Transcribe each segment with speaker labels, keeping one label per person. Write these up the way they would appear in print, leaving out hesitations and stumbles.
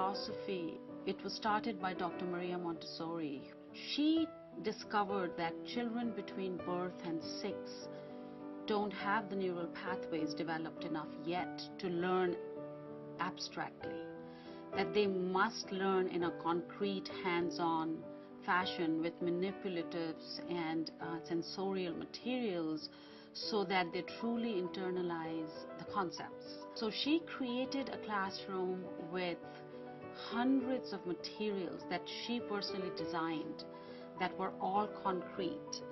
Speaker 1: philosophy, it was started by Dr. Maria Montessori. She discovered that children between birth and 6 don't have the neural pathways developed enough yet to learn abstractly, that they must learn in a concrete, hands-on fashion with manipulatives and sensorial materials so that they truly internalize the concepts. So she created a classroom with hundreds of materials that she personally designed that were all concrete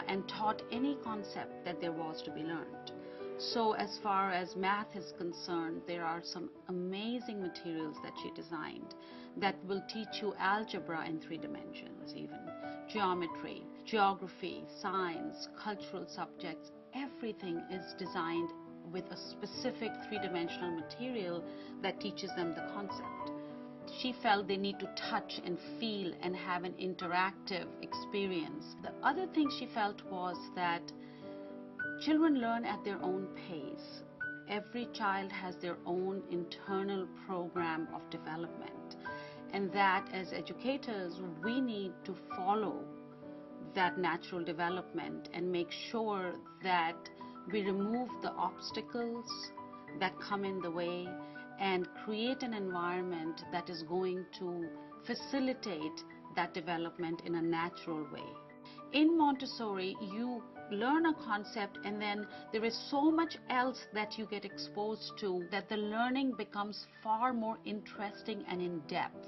Speaker 1: and taught any concept that there was to be learned. So as far as math is concerned, there are some amazing materials that she designed that will teach you algebra in 3 dimensions, even geometry, geography, science, cultural subjects. Everything is designed with a specific 3-dimensional material that teaches them the concept. She felt they need to touch and feel and have an interactive experience. The other thing she felt was that children learn at their own pace. Every child has their own internal program of development, and that as educators we need to follow that natural development and make sure that we remove the obstacles that come in the way and create an environment that is going to facilitate that development in a natural way. In Montessori, you learn a concept and then there is so much else that you get exposed to that the learning becomes far more interesting and in depth.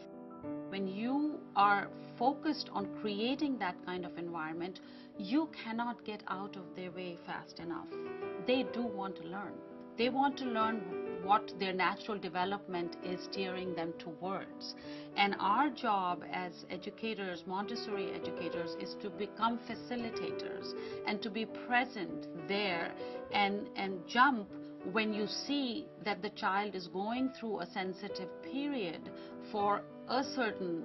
Speaker 1: When you are focused on creating that kind of environment, you cannot get out of their way fast enough. They do want to learn. They want to learn what their natural development is steering them towards. And our job as educators, Montessori educators, is to become facilitators and to be present there and jump when you see that the child is going through a sensitive period for a certain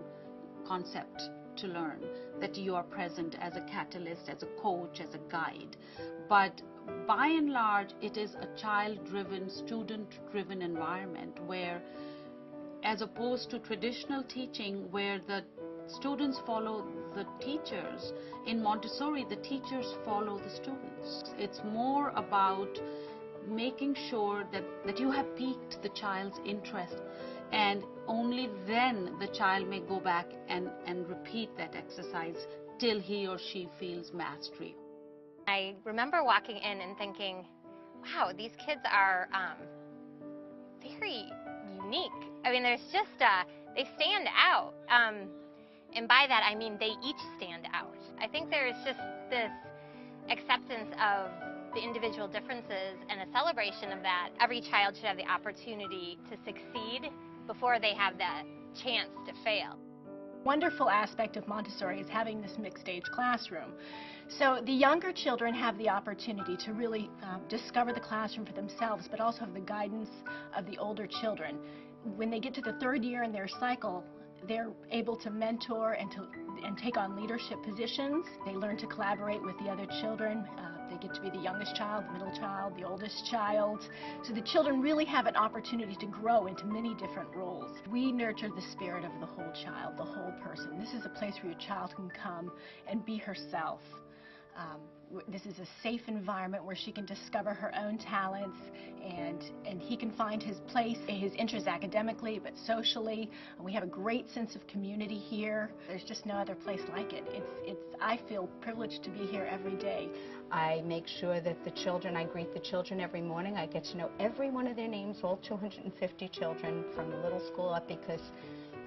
Speaker 1: concept to learn, that you are present as a catalyst, as a coach, as a guide. But by and large, it is a child-driven, student-driven environment where, as opposed to traditional teaching where the students follow the teachers, in Montessori, the teachers follow the students. It's more about making sure that you have piqued the child's interest, and only then the child may go back and repeat that exercise till he or she feels mastery.
Speaker 2: I remember walking in and thinking, wow, these kids are very unique. I mean, there's just, they stand out. And by that, I mean they each stand out. I think there's just this acceptance of the individual differences and a celebration of that. Every child should have the opportunity to succeed before they have that chance to fail.
Speaker 3: Wonderful aspect of Montessori is having this mixed age classroom. So the younger children have the opportunity to really discover the classroom for themselves, but also have the guidance of the older children. When they get to the 3rd year in their cycle, they're able to mentor and take on leadership positions. They learn to collaborate with the other children. They get to be the youngest child, the middle child, the oldest child. So the children really have an opportunity to grow into many different roles. We nurture the spirit of the whole child, the whole person. This is a place where your child can come and be herself. This is a safe environment where she can discover her own talents, and he can find his place, his interests academically, but socially. We have a great sense of community here. There's just no other place like it. I feel privileged to be here every day.
Speaker 4: I make sure that I greet the children every morning. I get to know every one of their names, all 250 children from the little school up, because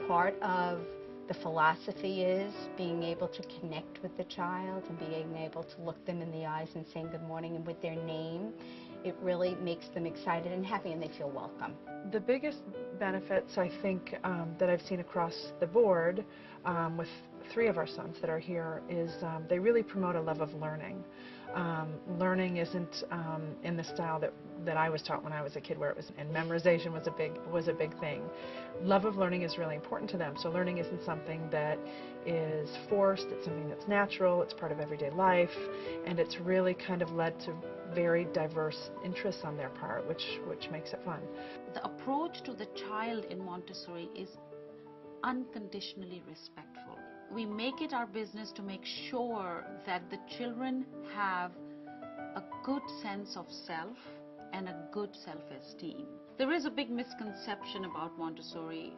Speaker 4: part of the philosophy is being able to connect with the child and being able to look them in the eyes and saying good morning and with their name. It really makes them excited and happy, and they feel welcome.
Speaker 5: The biggest benefits, I think, that I've seen across the board with 3 of our sons that are here is they really promote a love of learning. Learning isn't in the style that I was taught when I was a kid, where it was, and memorization was a big thing. Love of learning is really important to them. So learning isn't something that is forced. It's something that's natural. It's part of everyday life, and it's really kind of led to very diverse interests on their part, which makes it fun.
Speaker 1: The approach to the child in Montessori is unconditionally respectful. We make it our business to make sure that the children have a good sense of self and a good self-esteem. There is a big misconception about Montessori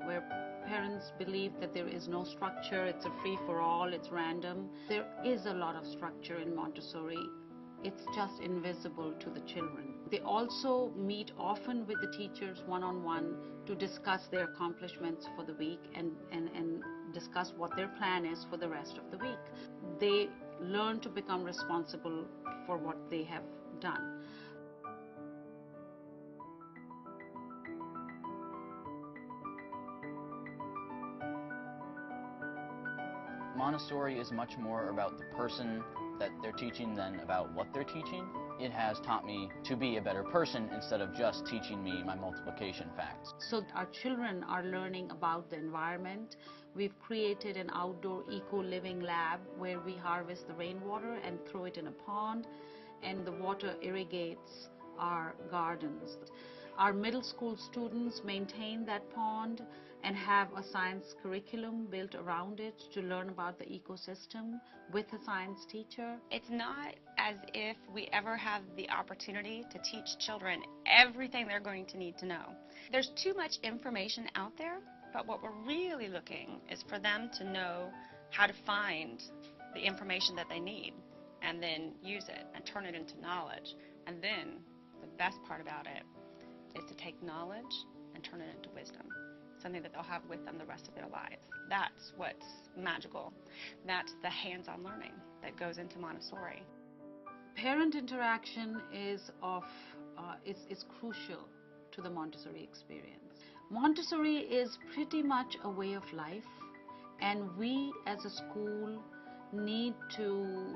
Speaker 1: where parents believe that there is no structure, it's a free-for-all, it's random. There is a lot of structure in Montessori. It's just invisible to the children. They also meet often with the teachers one-on-one to discuss their accomplishments for the week and discuss what their plan is for the rest of the week. They learn to become responsible for what they have done.
Speaker 6: Montessori is much more about the person that they're teaching than about what they're teaching. It has taught me to be a better person instead of just teaching me my multiplication facts.
Speaker 1: So our children are learning about the environment. We've created an outdoor eco-living lab where we harvest the rainwater and throw it in a pond, and the water irrigates our gardens. Our middle school students maintain that pond and have a science curriculum built around it to learn about the ecosystem with a science teacher.
Speaker 7: It's not as if we ever have the opportunity to teach children everything they're going to need to know. There's too much information out there, but what we're really looking is for them to know how to find the information that they need and then use it and turn it into knowledge. And then the best part about it is to take knowledge and turn it into wisdom, something that they'll have with them the rest of their lives. That's what's magical. That's the hands-on learning that goes into Montessori.
Speaker 1: Parent interaction is crucial to the Montessori experience. Montessori is pretty much a way of life, and we as a school need to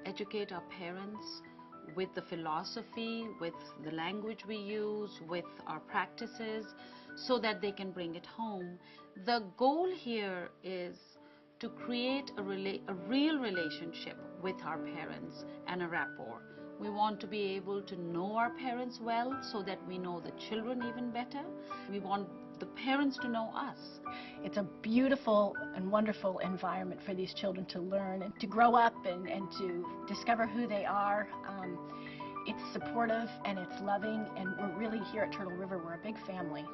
Speaker 1: educate our parents with the philosophy, with the language we use, with our practices, so that they can bring it home. The goal here is to create a real relationship with our parents and a rapport. We want to be able to know our parents well so that we know the children even better. We want the parents to know us.
Speaker 3: It's a beautiful and wonderful environment for these children to learn and to grow up and to discover who they are. It's supportive and it's loving, and we're really here at Turtle River, we're a big family.